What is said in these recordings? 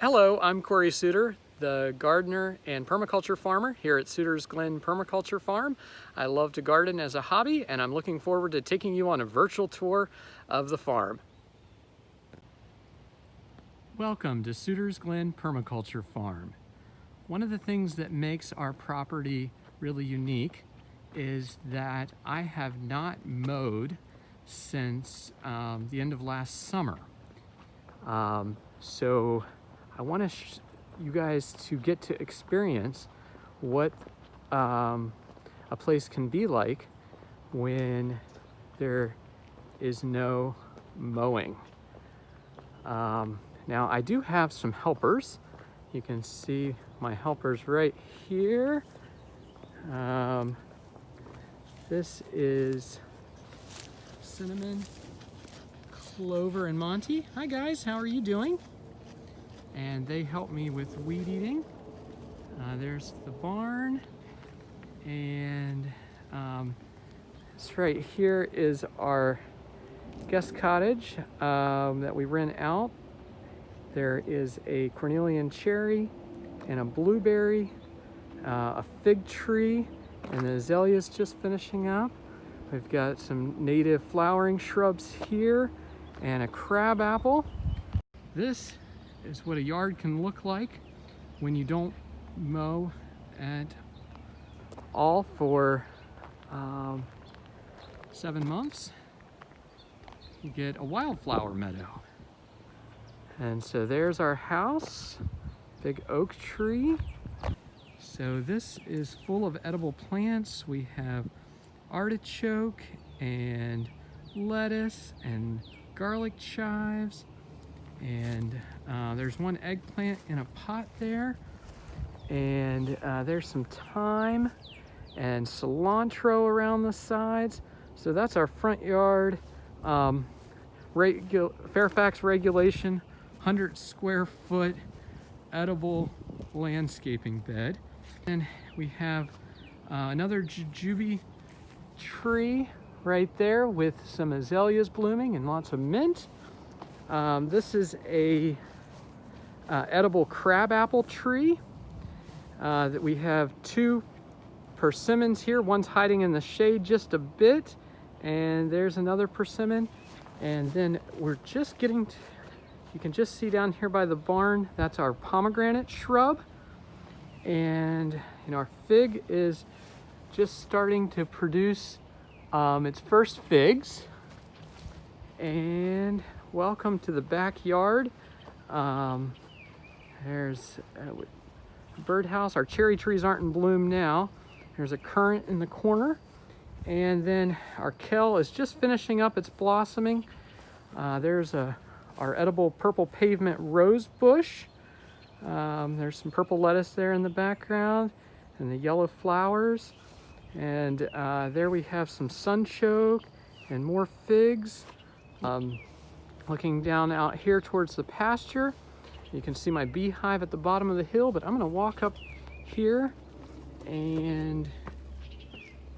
Hello, I'm Corey Suter, the gardener and permaculture farmer here at Suters Glen Permaculture Farm. I love to garden as a hobby, and I'm looking forward to taking you on a virtual tour of the farm. Welcome to Suters Glen Permaculture Farm. One of the things that makes our property really unique is that I have not mowed since the end of last summer. So I want you guys to get to experience what a place can be like when there is no mowing. Now I do have some helpers. You can see my helpers right here. This is Cinnamon, Clover, and Monty. Hi guys, how are you doing? And they help me with weed eating. There's the barn, and this right here is our guest cottage that we rent out. There is a cornelian cherry and a blueberry, a fig tree, and the azalea's just finishing up. We've got some native flowering shrubs here and a crab apple. This is what a yard can look like when you don't mow at all for 7 months. You get a wildflower meadow. And so there's our house, big oak tree. So this is full of edible plants. We have artichoke and lettuce and garlic chives. And there's one eggplant in a pot there. And there's some thyme and cilantro around the sides. So that's our front yard. Fairfax regulation, 100 square foot edible landscaping bed. And we have another jujube tree right there with some azaleas blooming and lots of mint. This is a edible crabapple tree that we have 2 persimmons here. One's hiding in the shade just a bit, and there's another persimmon. And then we're just getting to, you can just see down here by the barn, that's our pomegranate shrub. And our fig is just starting to produce its first figs. And welcome to the backyard. There's a birdhouse. Our cherry trees aren't in bloom now. There's a currant in the corner. And then our kale is just finishing up its blossoming. There's our edible purple pavement rose bush. There's some purple lettuce there in the background and the yellow flowers. And there we have some sunchoke and more figs. Looking down out here towards the pasture, you can see my beehive at the bottom of the hill, but I'm going to walk up here and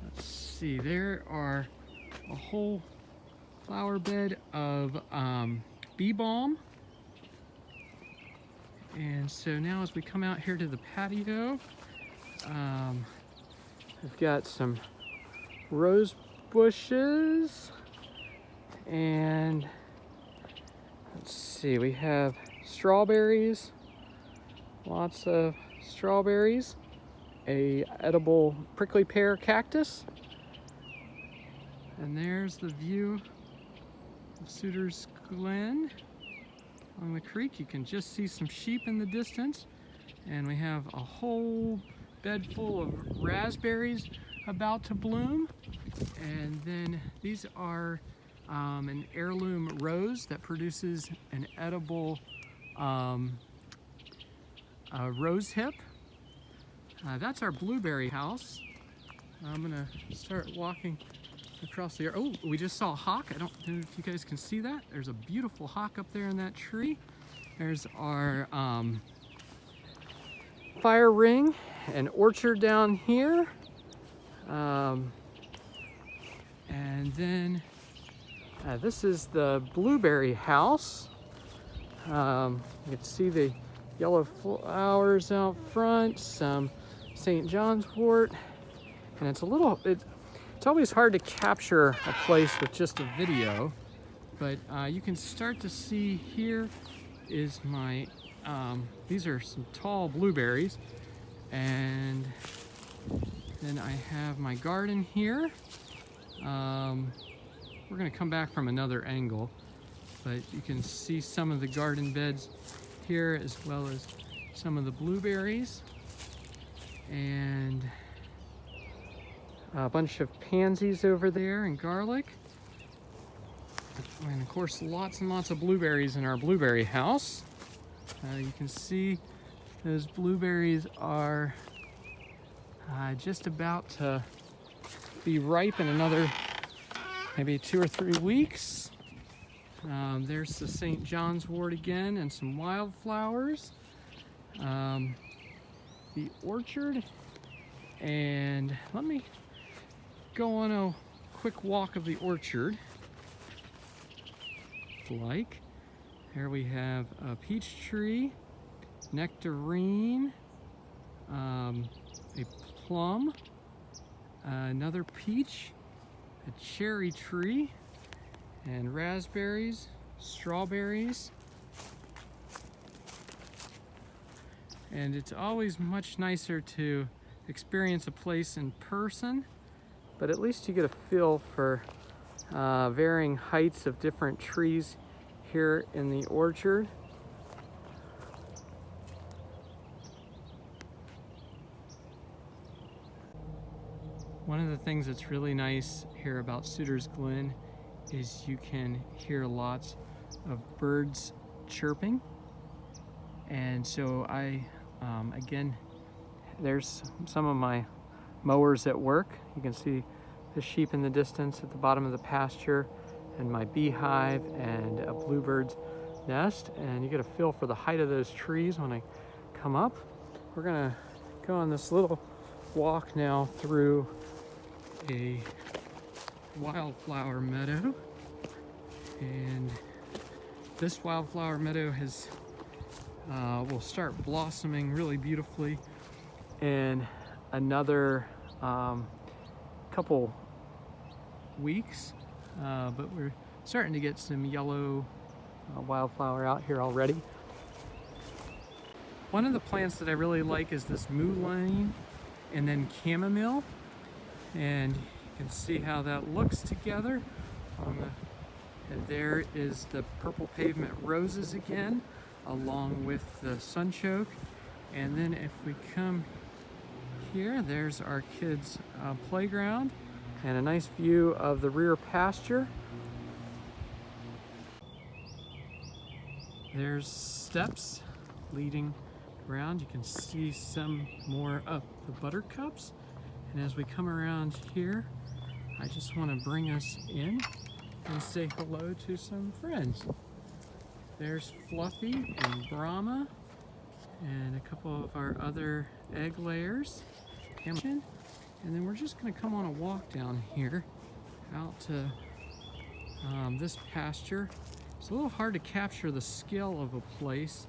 let's see, there are a whole flower bed of bee balm. And so now as we come out here to the patio, we've got some rose bushes, and let's see, we have strawberries, lots of strawberries, a edible prickly pear cactus, and there's the view of Suters Glen along the creek. You can just see some sheep in the distance, and we have a whole bed full of raspberries about to bloom. And then these are an heirloom rose that produces an edible rose hip. That's our blueberry house. I'm gonna start walking across the yard. Oh, we just saw a hawk. I don't know if you guys can see that. There's a beautiful hawk up there in that tree. There's our fire ring and orchard down here. And then this is the blueberry house. You can see the yellow flowers out front, some St. John's wort, and it's always hard to capture a place with just a video, but you can start to see here is my, these are some tall blueberries, and then I have my garden here. We're gonna come back from another angle, but you can see some of the garden beds here as well as some of the blueberries, and a bunch of pansies over there and garlic. And of course, lots and lots of blueberries in our blueberry house. You can see those blueberries are just about to be ripe in another maybe 2 or 3 weeks. There's the St. John's wort again and some wildflowers. The orchard, and let me go on a quick walk of the orchard. Like, here we have a peach tree, nectarine, a plum, another peach, a cherry tree, and raspberries, strawberries. And it's always much nicer to experience a place in person, but at least you get a feel for varying heights of different trees here in the orchard. One of the things that's really nice here about Suters Glen is you can hear lots of birds chirping. And so again, there's some of my mowers at work. You can see the sheep in the distance at the bottom of the pasture, and my beehive and a bluebird's nest. And you get a feel for the height of those trees when I come up. We're gonna go on this little walk now through a wildflower meadow. And this wildflower meadow will start blossoming really beautifully in another couple weeks, but we're starting to get some yellow wildflower out here already. One of the plants that I really like is this mullein and then chamomile, and you can see how that looks together. And there is the purple pavement roses again, along with the sunchoke. And then if we come here, there's our kids' playground and a nice view of the rear pasture. There's steps leading around. You can see some more of the buttercups. And as we come around here, I just want to bring us in and say hello to some friends. There's Fluffy and Brahma and a couple of our other egg layers. And then we're just going to come on a walk down here out to this pasture. It's a little hard to capture the scale of a place,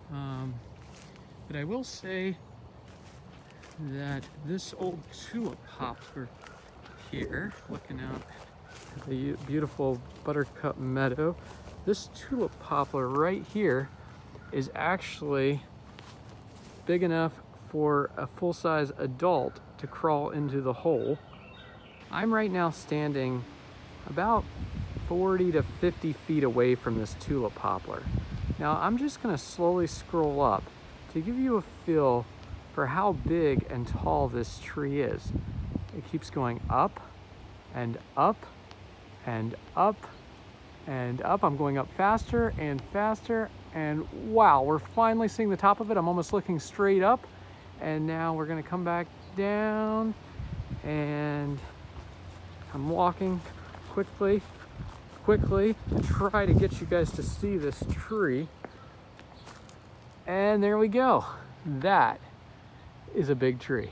but I will say that this old tulip poplar here, looking out at the beautiful buttercup meadow, this tulip poplar right here is actually big enough for a full-size adult to crawl into the hole. I'm right now standing about 40 to 50 feet away from this tulip poplar. Now I'm just going to slowly scroll up to give you a feel for how big and tall this tree is. It keeps going up and up and up and up. I'm going up faster and faster, and wow, we're finally seeing the top of it. I'm almost looking straight up, and now we're going to come back down, and I'm walking quickly to try to get you guys to see this tree. And there we go. That is a big tree.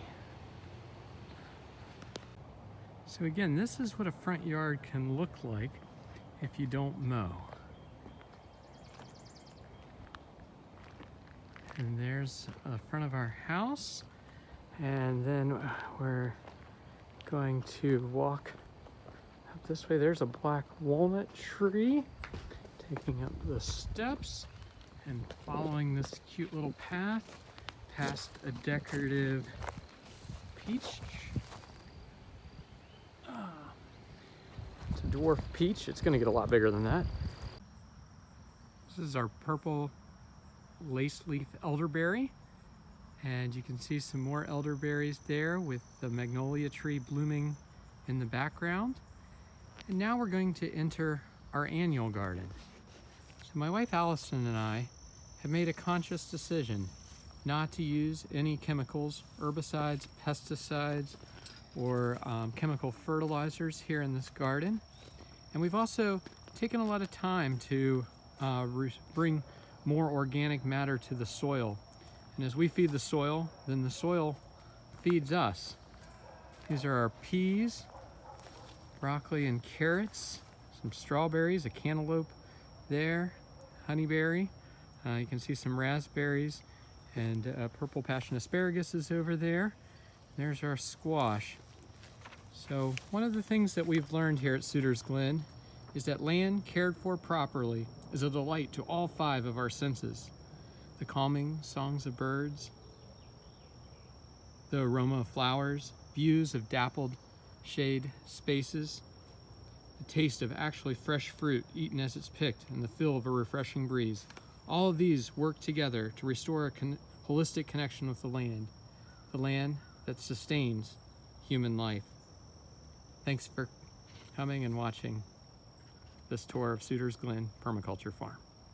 So again, this is what a front yard can look like if you don't mow. And there's the front of our house. And then we're going to walk up this way. There's a black walnut tree. Taking up the steps and following this cute little path past a decorative peach. It's a dwarf peach. It's going to get a lot bigger than that. This is our purple lace leaf elderberry, and you can see some more elderberries there with the magnolia tree blooming in the background. And now we're going to enter our annual garden. So my wife Allison and I have made a conscious decision not to use any chemicals, herbicides, pesticides, or chemical fertilizers here in this garden. And we've also taken a lot of time to bring more organic matter to the soil. And as we feed the soil, then the soil feeds us. These are our peas, broccoli and carrots, some strawberries, a cantaloupe there, honeyberry. You can see some raspberries, and purple passion asparagus is over there. There's our squash. So one of the things that we've learned here at Suters Glen is that land cared for properly is a delight to all 5 of our senses. The calming songs of birds, the aroma of flowers, views of dappled shade spaces, the taste of actually fresh fruit eaten as it's picked, and the feel of a refreshing breeze. All of these work together to restore a holistic connection with the land that sustains human life. Thanks for coming and watching this tour of Suters Glen Permaculture Farm.